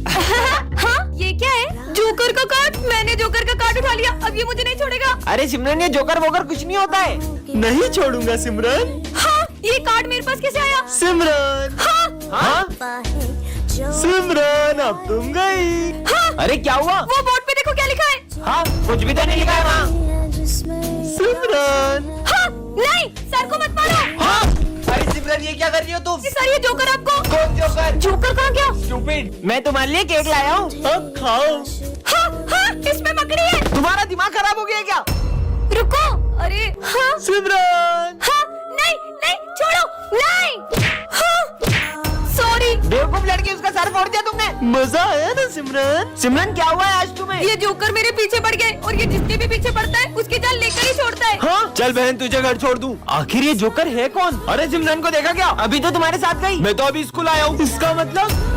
हाँ, ये क्या है? जोकर का कार्ड। मैंने जोकर का कार्ड उठा लिया, अब ये मुझे नहीं छोड़ेगा। अरे सिमरन, ये जोकर वोकर कुछ नहीं होता है। नहीं छोड़ूंगा सिमरन। हाँ, ये कार्ड मेरे पास कैसे आया? सिमरन, हाँ? सिमरन अब तुम गई। हाँ, अरे क्या हुआ? वो बोर्ड पे देखो क्या लिखा है। हाँ, कुछ भी तो नहीं लिखा है वहाँ। सिमरन, हाँ, नहीं, सर को मत मारो। हाँ? अरे सिमरन, ये क्या कर रही हो तुम? सर, ये जोकर आपको। कौन जोकर? जोकर कहाँ गया? स्टूपिड, मैं तुम्हारे लिए केक लाया हूँ। अब खाओ। हाँ, हाँ, इसमें मकड़ी है। तुम्हारा दिमाग खराब हो गया क्या? रुको। अरे हाँ, सिमरन, हाँ, नहीं, नहीं, छोड़ो, नहीं। हाँ, सॉरी। बेवकूफ लड़की, उसका सर फोड़ दिया तुमने। मजा आया ना सिमरन? सिमरन, क्या हुआ है आज तुम्हें? ये जोकर मेरे पीछे पड़ गए और ये जिसके भी पीछे पड़ता है उसकी जान लेकर ही छोड़ता है। हाँ? चल बहन, तुझे घर छोड़ दूं। आखिर ये जोकर है कौन? अरे सिमरन को देखा क्या? अभी तो तुम्हारे साथ गई। मैं तो अभी स्कूल आया हूँ। इसका मतलब?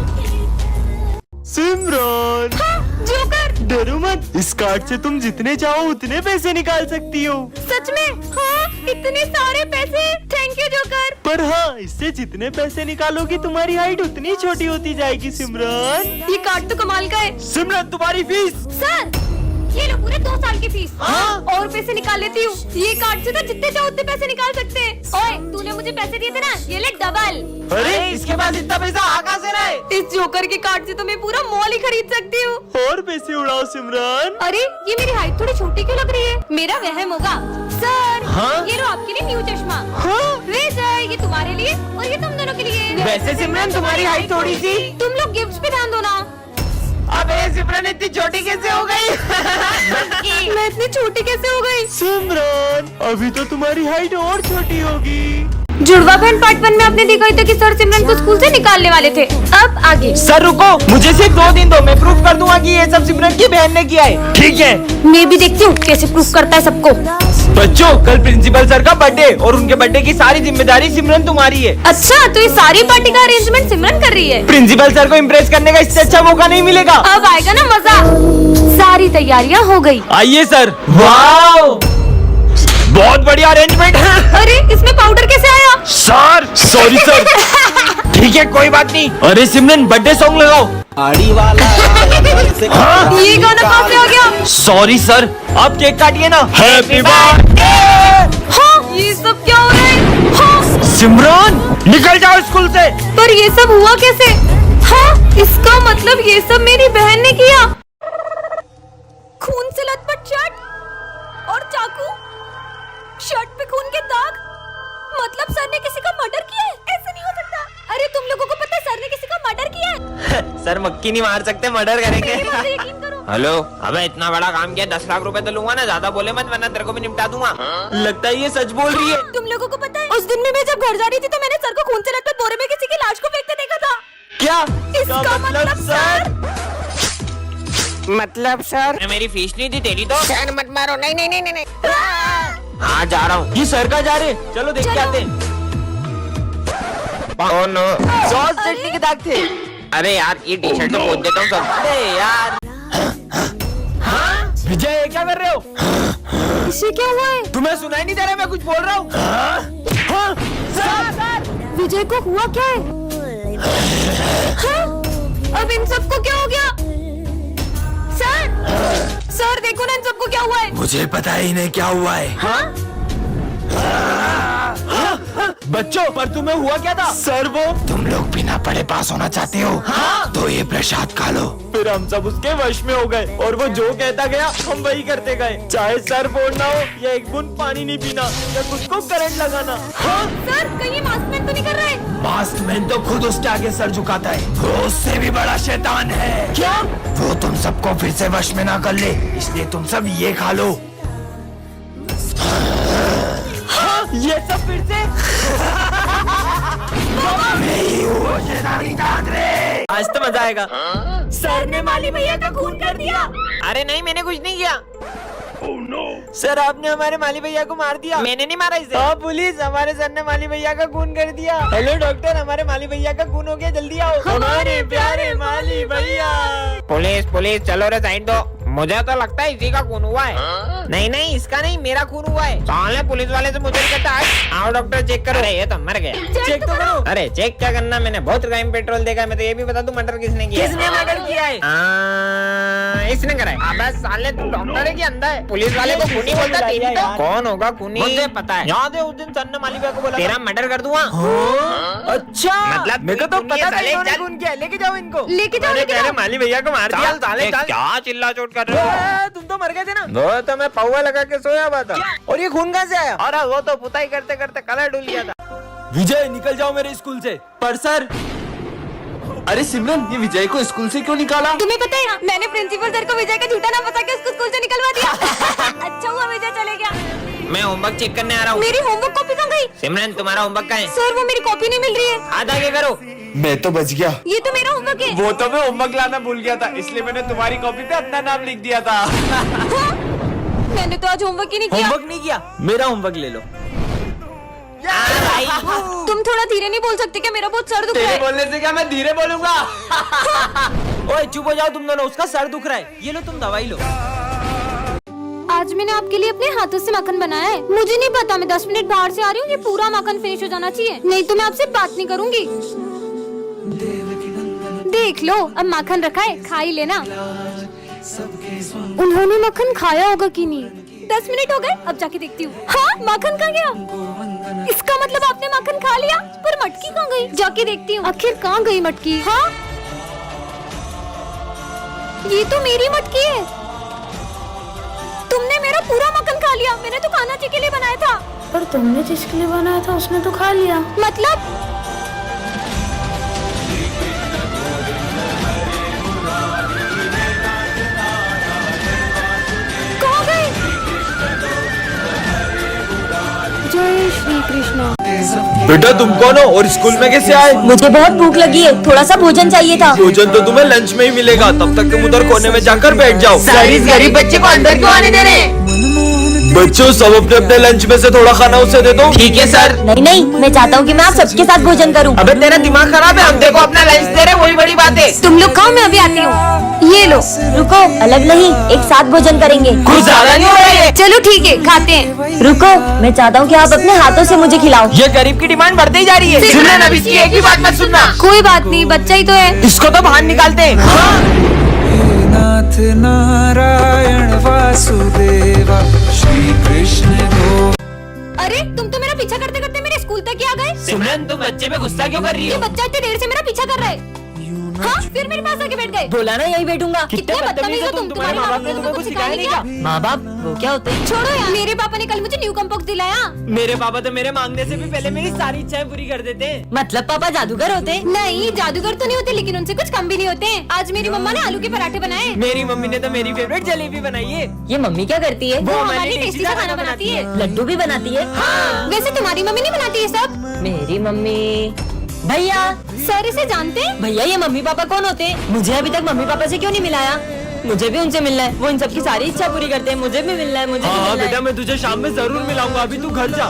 सिमरन, हाँ, जोकर। डरो मत, इस कार्ड से तुम जितने चाहो उतने पैसे निकाल सकती हो। सच में? हाँ, इतने सारे पैसे। Thank you joker. पर हाँ, इससे जितने पैसे निकालोगी तुम्हारी हाइट उतनी छोटी होती जाएगी सिमरन। ये कार्ड तो कमाल का है। सिमरन, तुम्हारी फीस। सर, ये लो पूरे 2 साल की फीस। हाँ? और पैसे निकाल लेती हूँ। ये कार्ड से तो जितने चाहो उतने पैसे निकाल सकते हैं। ओए, तूने मुझे पैसे दिए थे ना, ये ले डबल। अरे इसके पास इतना पैसा आ कहाँ से रहा है? इस जोकर के कार्ड से तो मैं पूरा मॉल ही खरीद सकती हूँ। और पैसे उड़ाओ सिमरन। अरे, ये मेरी हाइट थोड़ी छोटी क्यों लग रही है? मेरा वहम होगा। सर, हाँ? ये लो आपके लिए न्यू चश्मा। हाँ? विजय, ये तुम्हारे लिए और ये तुम दोनों के लिए। वैसे सिमरन, तुम्हारी हाइट थोड़ी सी। तुम लोग गिफ्ट्स पे ध्यान दो ना। अबे सिमरन, इतनी छोटी कैसे हो गई? मैं इतनी छोटी कैसे हो गई? सिमरन, अभी तो तुम्हारी हाइट और छोटी होगी। जुड़वा बहन पार्ट 1 में आपने देखा ही था कि सर सिमरन को स्कूल से निकालने वाले थे। अब आगे। सर रुको, मुझे सिर्फ 2 दिन दो, मैं प्रूफ कर दूंगा कि ये सब सिमरन की बहन ने किया है। ठीक है? मैं भी देखती हूँ कैसे प्रूफ करता है सबको। बच्चों, कल प्रिंसिपल सर का बर्थडे और उनके बर्थडे की सारी जिम्मेदारी सिमरन तुम्हारी है। अच्छा, तो ये सारी पार्टी का अरेंजमेंट सिमरन कर रही है। प्रिंसिपल सर को इम्प्रेस करने का इससे अच्छा मौका नहीं मिलेगा। अब आएगा ना मजा। सारी तैयारियां हो गई। आइए सर। वाओ, बहुत बढ़िया अरेंजमेंट है। अरे, इसमें पाउडर कैसे आया? Sir, sorry sir. ठीक है, कोई बात नहीं। अरे सिमरन, बर्थडे सॉन्ग लगाओ। आड़ी वाला। हाँ? ये गाना कहाँ से आ गया? सॉरी सर, आप केक काटिए ना। Happy birthday. हाँ, ये सब क्या हो रहा है? हाँ, सिमरन, निकल जाओ स्कूल से। पर ये सब हुआ कैसे? हाँ, इसका मतलब ये सब मेरी बहन ने किया। खून से लथपथ शर्ट और चाकू, शर्ट पे खून के दाग। मतलब सर ने किसी का मर्डर किया है? ऐसे नहीं हो सकता। अरे, तुम लोगों को पता है सर ने किसी का मर्डर किया है? सर मक्खी नहीं मार सकते, मर्डर करेंगे। मेरी बात यकीन करो। हेलो, अबे इतना बड़ा काम किया, 10 लाख रुपए तो लूंगा ना, ज्यादा बोले मत वरना तेरे को भी निपटा दूंगा। लगता है ये सच बोल रही है। तुम लोगों को पता है उस दिन में मैं जब घर जा रही थी तो मैंने सर को खून से लथपथ बोरे में किसी की लाश को फेंकते देखा था। क्या? इसका मतलब सर। मतलब सर, मेरी फीस नहीं थी तेरी तो। सर मत मारो। नहीं नहीं नहीं नहीं। हाँ, जा रहा हूँ। ये सर का जा रहे, चलो देख के चलो। आते हैं। ओह नो, सॉस चटनी के दाग थे। अरे यार, ये टी शर्ट तो पोंछ देता हूँ सब। अरे यार। विजय, ये क्या कर रहे हो? इसे क्या हुआ है? तुम्हें सुनाई नहीं दे रहा मैं कुछ बोल रहा हूँ? हाँ? सर, विजय को हुआ क्या है? हाँ? अब इन सबको क्या हो गया? सर देखो ना इन सबको क्या हुआ है। मुझे पता ही नहीं क्या हुआ है। हाँ? बच्चों, पर तुम्हें हुआ क्या था? सर, वो तुम लोग बिना पढ़े पास होना चाहते हो? हाँ? तो ये प्रसाद खा लो। फिर हम सब उसके वश में हो गए और वो जो कहता गया हम वही करते गए। चाहे सर फोड़ना हो या एक बूंद पानी नहीं पीना या खुद को करंट लगाना। हाँ? सर, कहीं मास्क मैन तो नहीं कर रहा है? मास्क मैन तो खुद उसके आगे सर झुकाता है। वो उससे भी बड़ा शैतान है। क्या? वो तुम सबको फिर से वश में ना कर ले, इसलिए तुम सब ये खा लो। हाँ? ये सब फिर से? आज तो मजा आएगा। सर ने माली भैया का खून कर दिया। अरे नहीं, मैंने कुछ नहीं किया। सर, आपने हमारे माली भैया को मार दिया। मैंने नहीं मारा इसे। हाँ पुलिस, हमारे सर ने माली भैया का खून कर दिया। हेलो डॉक्टर, हमारे माली भैया का खून हो गया, जल्दी आओ। हमारे प्यारे माली भैया। पुलिस पुलिस, चलो रे साइड दो। मुझे तो लगता है इसी का खून हुआ है। नहीं नहीं, इसका नहीं, मेरा खून हुआ है। साले पुलिस वाले से मुझे कहता है आओ डॉक्टर चेक करो। अरे ये तो मर गया। चेक तो करो। अरे चेक क्या करना, मैंने बहुत क्राइम पेट्रोल देखा है। मैं तो ये भी बता दूं मर्डर किसने किया। किसने मर्डर किया है? इसने करा है। अबे साले तू डॉक्टर है कि अंधा है? पुलिस वाले को खूनी बोलता तेरी तो। कौन होगा खूनी? मुझे पता है। याद है उस दिन सर ने माली भैया को बोला तेरा मर्डर कर दूंगा। अच्छा, मतलब मेरे को तो खूनी है, पता था साले, इन्होंने चल। खून किया है। लेके जाओ इनको। लेके जाओ, लेके जाओ। माली भैया को मार दिया। साले क्या चिल्ला चोट कर रहे हो? तुम तो मर गए थे ना। वो तो मैं पौवा लगा के सोया हुआ था। और ये खून कहाँ से आया? अरे वो तो पुताई करते करते कलर डुल गया था। विजय निकल जाओ मेरे स्कूल से। पर सर, अरे सिमरन, ये विजय को स्कूल से क्यों निकाला? तुम्हें पता है मैंने प्रिंसिपल सर को विजय का झूठा नाम बता के उसको स्कूल से निकलवा दिया। अच्छा हुआ विजय चले गया। मैं होमवर्क चेक करने आ रहा हूँ। मेरी होमवर्क कॉपी कहाँ गई? सिमरन तुम्हारा होमवर्क कहाँ है? सर वो मेरी कॉपी नहीं मिल रही है। हाथ आगे करो। मैं तो बच गया। ये तो मेरा होमवर्क है। वो तो मैं होमवर्क लाना भूल गया था, इसलिए मैंने तुम्हारी कॉपी पे अपना नाम लिख दिया था। हाँ? मैंने तो आज होमवर्क ही नहीं किया। होमवर्क नहीं किया? मेरा होमवर्क ले लो। तुम थोड़ा धीरे नहीं बोल सकते क्या? मेरा बहुत सर दुख रहा तेरे है। बोलने से क्या मैं धीरे बोलूंगा? ओए चुप हो जाओ तुम दोनों, उसका सर दुख रहा है। ये लो तुम दवाई लो। आज मैंने आपके लिए अपने हाथों से माखन बनाया है। मुझे नहीं पता, मैं 10 मिनट बाहर से आ रही हूँ, ये पूरा माखन फिनिश हो जाना चाहिए, नहीं तो मैं आपसे बात नहीं करूँगी। देख लो अब माखन रखा है, खा ही लेना। उन्होंने माखन खाया होगा कि नहीं? 10 मिनट हो गए, अब जाके देखती हूँ। हाँ माखन कहाँ गया? इसका मतलब आपने माखन खा लिया, पर मटकी कहाँ गई? जाके देखती हूँ आखिर कहाँ गई मटकी। हाँ ये तो मेरी मटकी है। तुमने मेरा पूरा मक्खन खा लिया। मैंने तो खाना जी के लिए बनाया था। पर तुमने जिसके लिए बनाया था उसने तो खा लिया। मतलब कहाँ गए? जय श्री कृष्ण। बेटा तुम कौन हो और स्कूल में कैसे आए? मुझे बहुत भूख लगी है, थोड़ा सा भोजन चाहिए था। भोजन तो तुम्हें लंच में ही मिलेगा, तब तक तुम उधर कोने में जाकर बैठ जाओ। सारे इस गरीब बच्चे को अंदर क्यों आने दे रहे हैं? बच्चों सब अपने अपने लंच में से थोड़ा खाना उसे दे दो। ठीक है सर। नहीं नहीं, मैं चाहता हूँ कि मैं आप सबके साथ भोजन करूँ। अबे तेरा दिमाग खराब है? हम देखो अपना लंच दे रहे, वही बड़ी बात है। तुम लोग खाओ, मैं अभी आती हूँ। ये लो। रुको, अलग नहीं, एक साथ भोजन करेंगे। कुछ ज्यादा नहीं हो रहा है? चलो ठीक है, खाते हैं। रुको, मैं चाहता हूँ कि आप अपने हाथों से मुझे खिलाओ। ये गरीब की डिमांड बढ़ती ही जा रही है। सिमरन अब इसकी एक भी बात मत सुनना। कोई बात नहीं, बच्चा ही तो है। इसको तो बाहर निकालते हैं। नाथ नारायण वासुदेव श्री कृष्ण गो। अरे तुम तो मेरा पीछा करते करते मेरे स्कूल तक ही आ गए। सिमरन तुम बच्चे पे गुस्सा क्यों कर रही ये हो? बच्चा इतनी देर से मेरा पीछा कर रहा है। हाँ फिर मेरे पास आके बैठ गए। बोला ना यही बैठूंगा। कितने बदतमीज हो तुम। तुम्हारे माँ बाप ने तुमको कुछ सिखाया नहीं क्या? माँ बाप वो क्या होते हैं? छोड़ो यार, मेरे पापा ने कल मुझे न्यू कम्पोक्स दिलाया। मेरे पापा तो मेरे मांगने से भी पहले मेरी सारी इच्छाएं पूरी कर देते हैं। मतलब पापा जादूगर होते हैं? नहीं जादूगर तो नहीं होते, लेकिन उनसे कुछ कम भी नहीं होते हैं। आज मेरी मम्मा ने आलू के पराठे बनाए। मेरी मम्मी ने तो मेरी फेवरेट जलेबी बनाई है। ये मम्मी क्या करती है? वो हमारे टेस्टी सा खाना बनाती है। लड्डू भी बनाती है। वैसे तुम्हारी मम्मी नहीं बनाती है सब? मेरी मम्मी। भैया, सर इसे जानते हैं? भैया ये मम्मी पापा कौन होते हैं? मुझे अभी तक मम्मी पापा से क्यों नहीं मिलाया? मुझे भी उनसे मिलना है। वो इन सबकी सारी इच्छा पूरी करते हैं। मुझे भी मिलना है, मुझे भी हाँ मिलना बेटा, है। मैं तुझे शाम में जरूर मिलाऊंगा। अभी तू घर जा।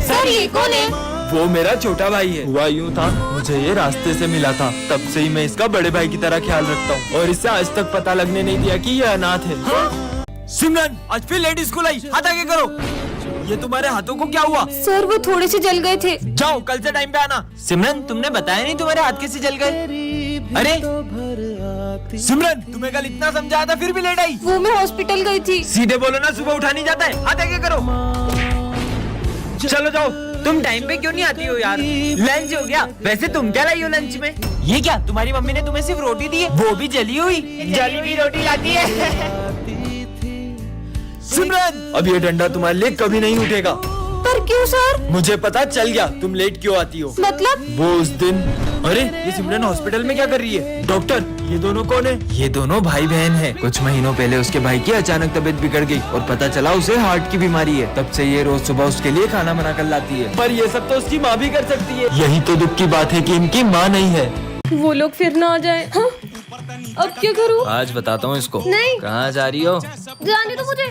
सर ये कौन है? वो मेरा छोटा भाई है। हुआ यूँ था, मुझे ये रास्ते से मिला था, तब से ही मैं इसका बड़े भाई की तरह ख्याल रखता हूँ और इससे आज तक पता लगने नहीं दिया कि ये अनाथ है। सिमरन आज फिर लेट स्कूल आई। हाथ आगे करो। ये तुम्हारे हाथों को क्या हुआ? सर वो थोड़े से जल गए थे। जाओ कल से टाइम पे आना। सिमरन तुमने बताया नहीं तुम्हारे हाथ कैसे जल गए? अरे सिमरन तुम्हें कल इतना समझाया था फिर भी लेट आई। वो मैं हॉस्पिटल गई थी। सीधे बोलो ना, सुबह उठा नहीं जाता है। हाथ आगे करो। चलो जाओ। तुम टाइम पे क्यों नहीं आती हो यार? लंच हो गया। वैसे तुम क्या लाई हो लंच में? ये क्या तुम्हारी मम्मी ने तुम्हें सिर्फ रोटी दी है, वो भी जली हुई? जली हुई रोटी लाती है। सिमरन अब ये डंडा तुम्हारे लिए कभी नहीं उठेगा। पर क्यों सर? मुझे पता चल गया तुम लेट क्यों आती हो। मतलब? वो उस दिन। अरे ये सिमरन हॉस्पिटल में क्या कर रही है? डॉक्टर ये दोनों कौन है? ये दोनों भाई बहन हैं। कुछ महीनों पहले उसके भाई की अचानक तबीयत बिगड़ गई और पता चला उसे हार्ट की बीमारी है। तब से ये रोज सुबह उसके लिए खाना बना कर लाती है। पर ये सब तो उसकी माँ भी कर सकती है। यही तो दुख की बात है कि इनकी माँ नहीं है। वो लोग फिर ना आ जाए। हाँ? अब क्या करूँ? आज बताता हूँ इसको। नहीं। कहाँ जा रही हो? जाने दो मुझे।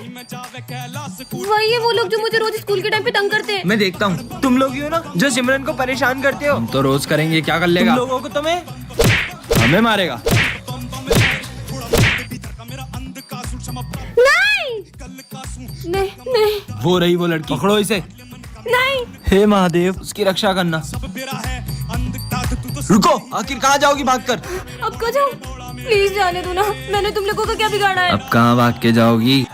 वही है वो लोग जो मुझे रोज स्कूल के टाइम पे तंग करते हैं। मैं देखता हूँ। तुम लोग ही हो ना जो सिमरन को परेशान करते हो? हम तो रोज करेंगे, क्या कर तुम लेगा? लोगों को तो मैं हमें मारेगा। नहीं नहीं वो रही वो लड़की, पकड़ो इसे। नहीं। हे महादेव, उसकी रक्षा करना। रुको, आखिर कहाँ जाओगी भागकर? अब कहाँ जाऊँ? प्लीज जाने दो ना, मैंने तुम लोगों का क्या बिगाड़ा है? अब कहाँ भाग के जाओगी?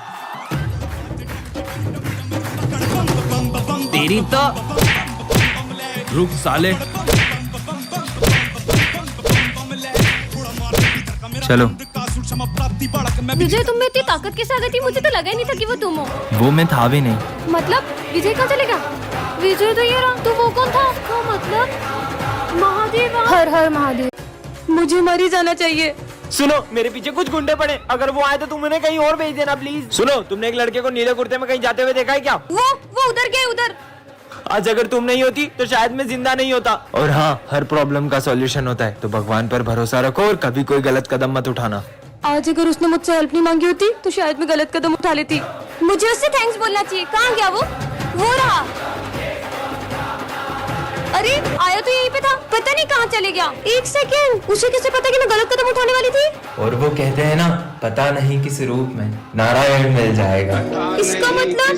तेरी तो रुक साले। चलो। विजय, तुम में इतनी ताकत कैसे आ गई थी? मुझे तो लगा ही नहीं था कि वो तुम हो। वो मैं था भी नहीं। मतलब विजय कहाँ चलेगा? विजय तो ये रहा, तो वो कौन था? उसका मतलब महादेव। हर हर महादेव। मुझे मर ही जाना चाहिए। सुनो, मेरे पीछे कुछ गुंडे पड़े, अगर वो आए तो तुम उन्हें कहीं और भेज देना प्लीज। सुनो, तुमने एक लड़के को नीले कुर्ते में कहीं जाते हुए देखा है क्या? वो उधर गए, उधर। आज अगर तुम नहीं होती तो शायद मैं जिंदा नहीं होता। और हाँ, हर प्रॉब्लम का सॉल्यूशन होता है, तो भगवान पर भरोसा रखो और कभी कोई गलत कदम मत उठाना। आज अगर उसने मुझसे हेल्प नहीं मांगी होती तो शायद मैं गलत कदम उठा लेती। मुझे उससे थैंक्स बोलना चाहिए। कहाँ गया वो रहा। अरे आया तो यहीं पे था, पता नहीं कहाँ चले गया। एक सेकेंड, उसे कैसे पता कि मैं गलत कदम उठाने वाली थी? और वो कहते हैं ना, पता नहीं किस रूप में नारायण मिल जाएगा। इसका मतलब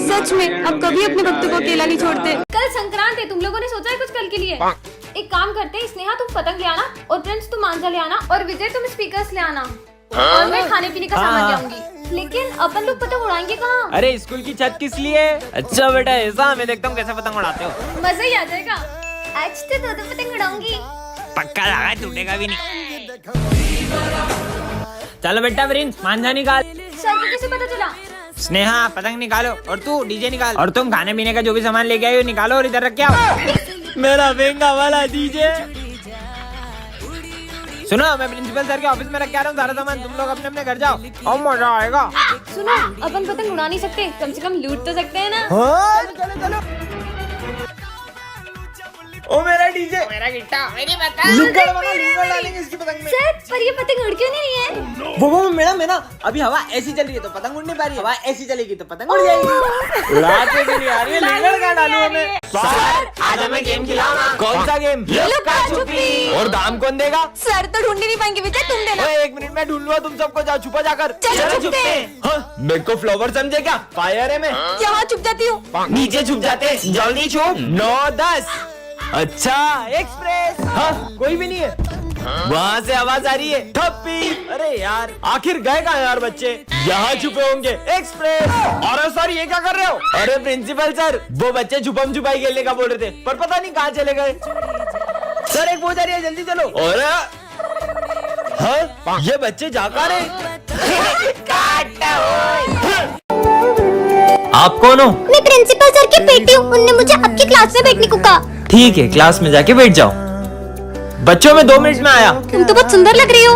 सच में अब कभी अपने भक्तों को अकेला नहीं छोड़ते। कल संक्रांत है, तुम लोगों ने सोचा है कुछ कल के लिए? एक काम करते हैं, स्नेहा तुम पतंग ले आना, और प्रिंस तुम मांझा ले आना, और विजय तुम स्पीकर्स ले आना, और मैं खाने पीने का सामान ले आऊंगी। लेकिन अपन लोग पतंग उड़ाएंगे कहाँ? अरे स्कूल की छत किस लिए? अच्छा बेटा ऐसा, मैं देखता हूँ कैसे पतंग उड़ाते हो। मजा ही आ जाएगा। आज तो दो पतंग उड़ाऊंगी। पक्का लगा, टूटेगा भी नहीं। चलो बेटा प्रिंस, मांझा निकाल। सर को कैसे पता चला? स्नेहा पतंग निकालो, और तू डीजे निकाल, और तुम खाने पीने का जो भी सामान लेके आई हो निकालो और इधर रख के आओ। मेरा महंगा वाला डीजे। सुनो, मैं प्रिंसिपल सर के ऑफिस में रख के आ रहा हूँ सारा सामान, तुम लोग अपने अपने घर जाओ और मजा आएगा। सुनो, अपन पतंग उड़ा नहीं सकते, कम से कम लूट तो सकते हैं ना। चलो चलो। ओ मेरा डीजे, मेरा गिट्टा, मेरी लिंगर डालेंगे इसकी पतंग में। सर, पर ये पतंग उड़ क्यों नहीं रही है? वो मैडम, अभी हवा ऐसी चल रही है तो पतंग उड़ नहीं पा रही है, हवा ऐसी चलेगी तो पतंग उड़ जाएगी। उड़ाते भी नहीं आ रही है, लिंगर कहाँ डालूं हमें? सर, आज हमें गेम खिलाओ ना। कौन सा गेम? लुका छुपी। और दाम कौन देगा? सर तो ढूंढ नहीं पाएंगे विजय, तुम देना। ओए, 1 मिनट में ढूंढ लूंगा, तुम सबको जाओ छुपा जाकर। चलो छुपते हैं। हाँ, मेरे को फ्लावर समझे क्या? फायर है मैं। यहाँ छुप जाती हूँ। नीचे छुप जाते, जल्दी छुप। 9-10। अच्छा, एक्सप्रेस। हाँ, कोई भी नहीं है। वहाँ से आवाज आ रही है, ठप्पी। अरे यार, आखिर गए कहाँ यार बच्चे? यहाँ छुपे होंगे। एक्सप्रेस। अरे सर, ये क्या कर रहे हो? अरे प्रिंसिपल सर, वो बच्चे छुपम छुपाई खेलने का बोल रहे थे, पर पता नहीं कहाँ चले गए। सर, एक वो जा रही है, जल्दी चलो। और हाँ, ये बच्चे जा कहाँ रहे? आप कौन हो? मैं प्रिंसिपल सर की बेटी हूँ, उनने मुझे आपकी क्लास में बैठने को कहा। ठीक है, क्लास में जाके बैठ जाओ। बच्चों में 2 मिनट में आया। तुम तो बहुत सुंदर लग रही हो।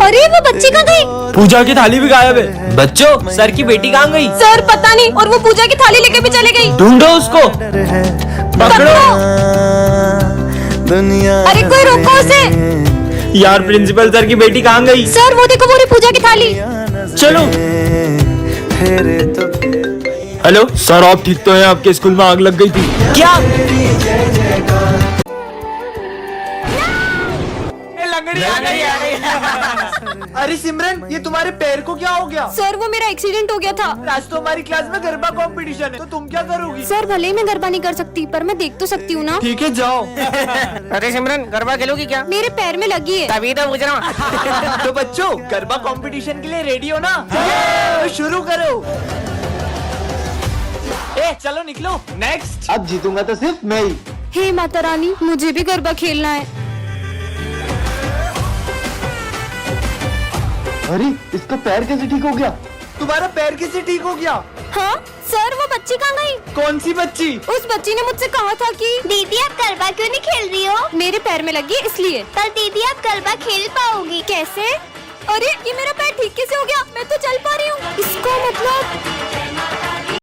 अरे वो बच्ची कहाँ गई? पूजा की थाली भी गायब है। बच्चों, सर की बेटी कहाँ गई? सर पता नहीं, और वो पूजा की थाली लेके भी चले गई। ढूंढो उसको, पकड़ो। अरे कोई रोको उसे। यार, प्रिंसिपल सर की बेटी कहाँ गई? सर वो देखो, वो रही पूजा की थाली। चलो। हेलो सर, आप ठीक तो हैं? आपके स्कूल में आग लग गई थी क्या? लंगड़ी आ गई। अरे सिमरन, ये तुम्हारे पैर को क्या हो गया? सर वो मेरा एक्सीडेंट हो गया था। आज तो हमारी क्लास में गरबा कंपटीशन है, तो तुम क्या करोगी? सर भले ही मैं गरबा नहीं कर सकती, पर मैं देख तो सकती हूँ ना। ठीक है, जाओ। अरे सिमरन, गरबा खेलोगी क्या? मेरे पैर में लगी है। तभी तो पूछ रहा हूँ। तो बच्चों, गरबा कंपटीशन के लिए रेडी हो ना? तो शुरू करो। चलो निकलो। नेक्स्ट। अब जीतूंगा तो सिर्फ मैं ही। हे माता रानी, मुझे भी गरबा खेलना है। अरे, इसका पैर कैसे ठीक हो गया? तुम्हारा पैर कैसे ठीक हो गया? हाँ सर, वो बच्ची कहाँ गई? कौन सी बच्ची? उस बच्ची ने मुझसे कहा था कि दीदी आप गरबा क्यों नहीं खेल रही हो? मेरे पैर में लगी है इसलिए। पर दीदी आप गरबा खेल पाओगी कैसे? अरे ये मेरा पैर ठीक कैसे हो गया? मैं तो चल पा रही हूँ। इसका मतलब